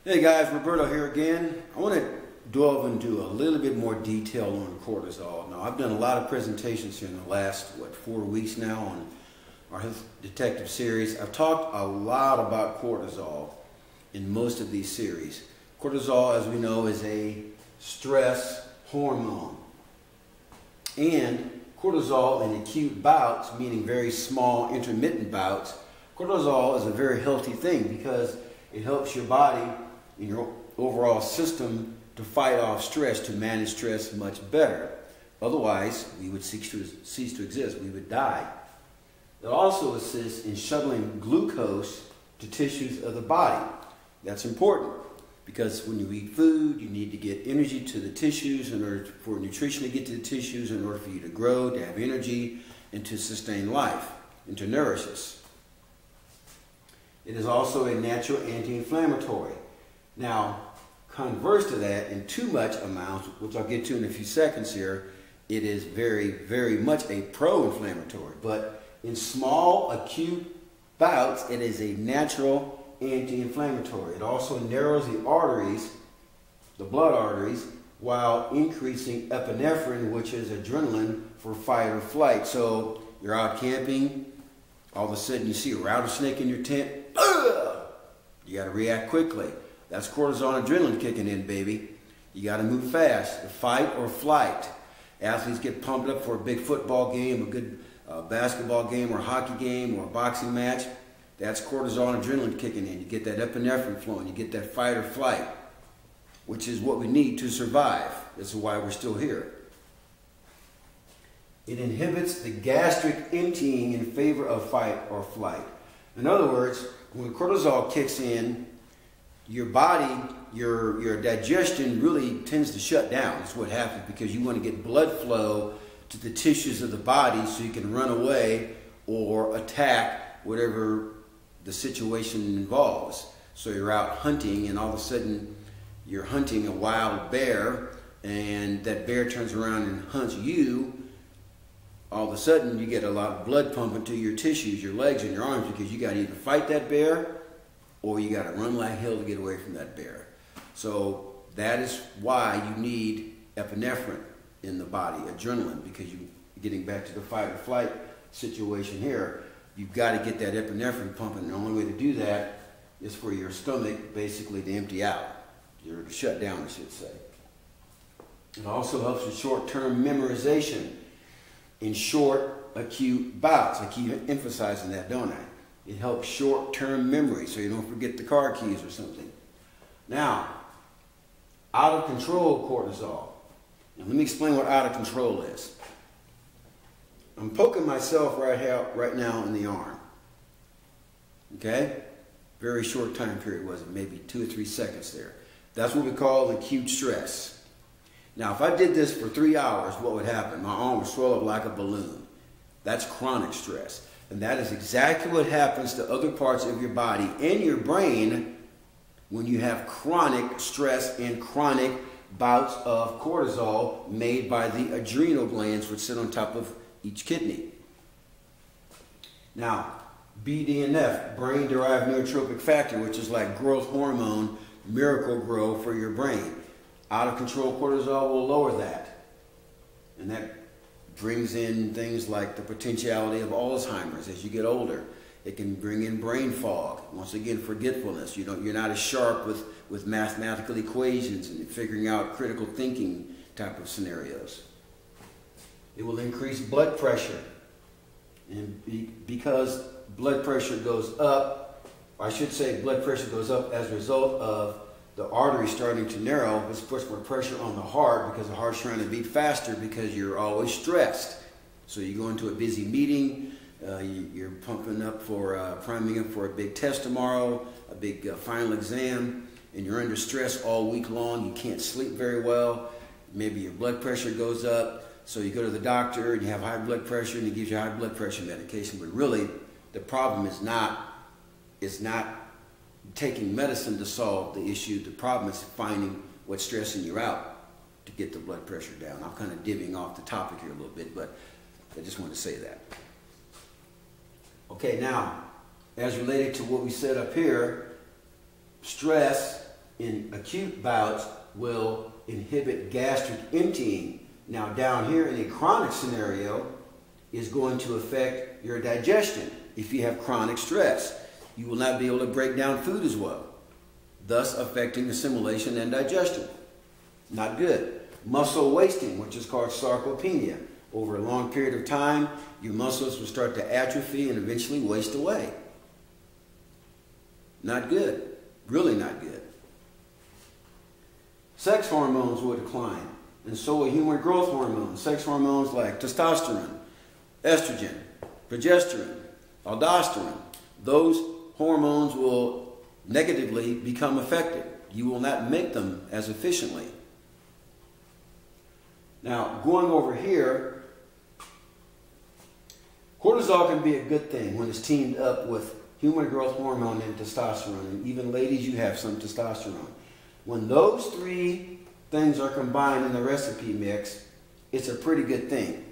Hey guys, Roberto here again. I want to delve into a little bit more detail on cortisol. Now, I've done a lot of presentations here in the last, 4 weeks now on our Health Detective series. I've talked a lot about cortisol in most of these series. Cortisol, as we know, is a stress hormone. And cortisol in acute bouts, meaning very small intermittent bouts, cortisol is a very healthy thing because it helps your body in your overall system to fight off stress, to manage stress much better. Otherwise, we would cease to exist. We would die. It also assists in shuttling glucose to tissues of the body. That's important because when you eat food, you need to get energy to the tissues in order for nutrition to get to the tissues, in order for you to grow, to have energy, and to sustain life, and to nourish us. It is also a natural anti-inflammatory. Now, converse to that, in too much amounts, which I'll get to in a few seconds here, it is very, very much a pro-inflammatory. But in small, acute bouts, it is a natural anti-inflammatory. It also narrows the arteries, the blood arteries, while increasing epinephrine, which is adrenaline for fight or flight. So you're out camping, all of a sudden you see a rattlesnake in your tent, you got to react quickly. That's cortisol and adrenaline kicking in, baby. You got to move fast, fight or flight. Athletes get pumped up for a big football game, a good basketball game or a hockey game or a boxing match. That's cortisol and adrenaline kicking in. You get that epinephrine flowing. You get that fight or flight, which is what we need to survive. This is why we're still here. It inhibits the gastric emptying in favor of fight or flight. In other words, when cortisol kicks in, your body, your digestion really tends to shut down. That's what happens because you want to get blood flow to the tissues of the body so you can run away or attack whatever the situation involves. So you're out hunting and all of a sudden you're hunting a wild bear and that bear turns around and hunts you. All of a sudden you get a lot of blood pumping to your tissues, your legs and your arms, because you got to either fight that bear or you got to run like hell to get away from that bear. So that is why you need epinephrine in the body, adrenaline, because you're getting back to the fight or flight situation here. You've got to get that epinephrine pumping. The only way to do that is for your stomach basically to empty out, or to shut down, I should say. It also helps with short-term memorization in short, acute bouts. I keep emphasizing that, don't I? It helps short-term memory so you don't forget the car keys or something. Now, out of control cortisol. Now, let me explain what out of control is. I'm poking myself right now in the arm. Okay? Very short time period was it? Maybe 2 or 3 seconds there. That's what we call acute stress. Now, if I did this for 3 hours, what would happen? My arm would swell up like a balloon. That's chronic stress. And that is exactly what happens to other parts of your body and your brain when you have chronic stress and chronic bouts of cortisol made by the adrenal glands, which sit on top of each kidney. Now, BDNF, brain-derived neurotrophic factor, which is like growth hormone, miracle grow for your brain. Out of control cortisol will lower that. And that brings in things like the potentiality of Alzheimer's as you get older. It can bring in brain fog. Once again, forgetfulness. You're not as sharp with mathematical equations and figuring out critical thinking type of scenarios. It will increase blood pressure. And because blood pressure goes up, I should say blood pressure goes up as a result of the artery starting to narrow. This puts more pressure on the heart because the heart's trying to beat faster because you're always stressed. So you go into a busy meeting, you're pumping up for, priming up for a big test tomorrow, a big final exam, and you're under stress all week long. You can't sleep very well. Maybe your blood pressure goes up. So you go to the doctor and you have high blood pressure and he gives you high blood pressure medication. But really, the problem is not taking medicine to solve the issue. The problem is finding what's stressing you out to get the blood pressure down. I'm kind of divvying off the topic here a little bit, but I just want to say that. Okay, now, as related to what we said up here, stress in acute bouts will inhibit gastric emptying. Now down here in a chronic scenario is going to affect your digestion. If you have chronic stress, you will not be able to break down food as well, thus affecting assimilation and digestion. Not good. Muscle wasting, which is called sarcopenia. Over a long period of time, your muscles will start to atrophy and eventually waste away. Not good. Really not good. Sex hormones will decline, and so will human growth hormones. Sex hormones like testosterone, estrogen, progesterone, aldosterone. Those hormones will negatively become affected. You will not make them as efficiently. Now, going over here, cortisol can be a good thing when it's teamed up with human growth hormone and testosterone. And even ladies, you have some testosterone. When those three things are combined in the recipe mix, it's a pretty good thing,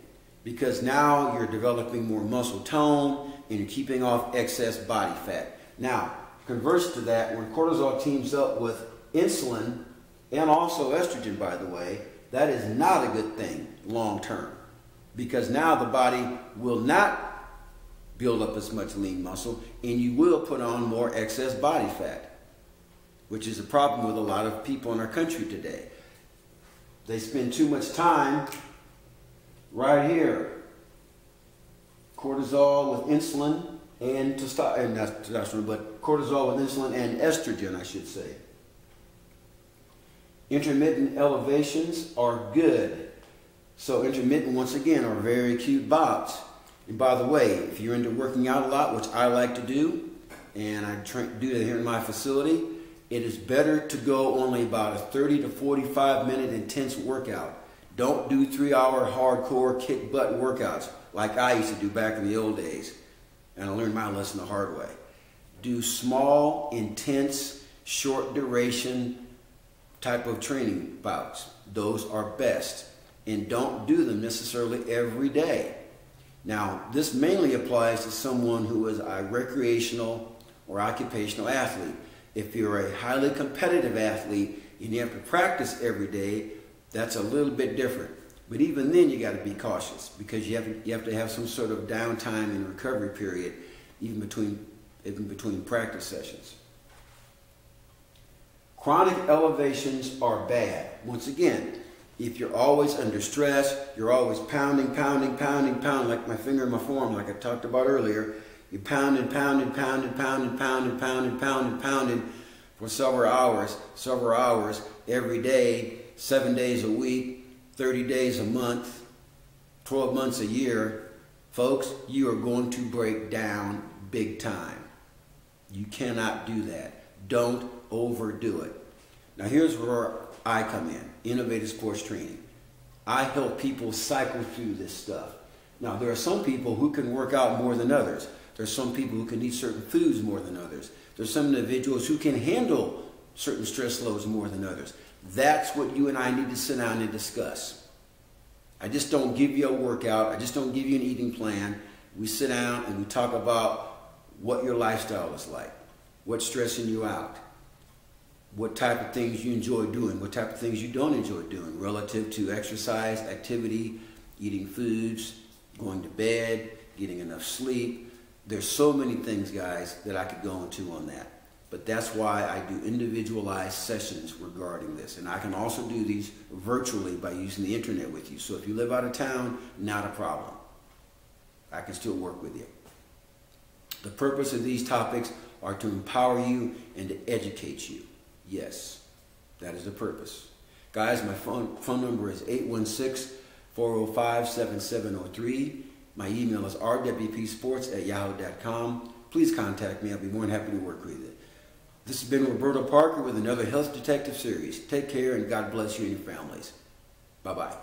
because now you're developing more muscle tone and you're keeping off excess body fat. Now, converse to that, when cortisol teams up with insulin and also estrogen, by the way, that is not a good thing long term, because now the body will not build up as much lean muscle and you will put on more excess body fat, which is a problem with a lot of people in our country today. They spend too much time right here. Cortisol with insulin and not testosterone, but cortisol with insulin and estrogen, I should say. Intermittent elevations are good. So intermittent, once again, are very acute bouts. And by the way, if you're into working out a lot, which I like to do, and I do that here in my facility, it is better to go only about a 30 to 45 minute intense workout. Don't do 3-hour hardcore kick butt workouts like I used to do back in the old days. And I learned my lesson the hard way. Do small, intense, short duration type of training bouts. Those are best. And don't do them necessarily every day. Now, this mainly applies to someone who is a recreational or occupational athlete. If you're a highly competitive athlete and you have to practice every day, that's a little bit different. But even then, you got to be cautious, because you have to have some sort of downtime and recovery period, even between practice sessions. Chronic elevations are bad. Once again, if you're always under stress, you're always pounding, like my finger in my forearm, like I talked about earlier. You're pounding for several hours every day, 7 days a week, 30 days a month, 12 months a year. Folks, you are going to break down big time. You cannot do that. Don't overdo it. Now here's where I come in, innovative sports training. I help people cycle through this stuff. Now there are some people who can work out more than others. There's some people who can eat certain foods more than others. There's some individuals who can handle certain stress loads more than others. That's what you and I need to sit down and discuss. I just don't give you a workout. I just don't give you an eating plan. We sit down and we talk about what your lifestyle is like, what's stressing you out, what type of things you enjoy doing, what type of things you don't enjoy doing relative to exercise, activity, eating foods, going to bed, getting enough sleep. There's so many things, guys, that I could go into on that. But that's why I do individualized sessions regarding this. And I can also do these virtually by using the internet with you. So if you live out of town, not a problem. I can still work with you. The purpose of these topics are to empower you and to educate you. Yes, that is the purpose. Guys, my phone number is 816-405-7703. My email is rwpsports@yahoo.com. Please contact me. I'll be more than happy to work with you. This has been Roberto Parker with another Health Detective Series. Take care and God bless you and your families. Bye-bye.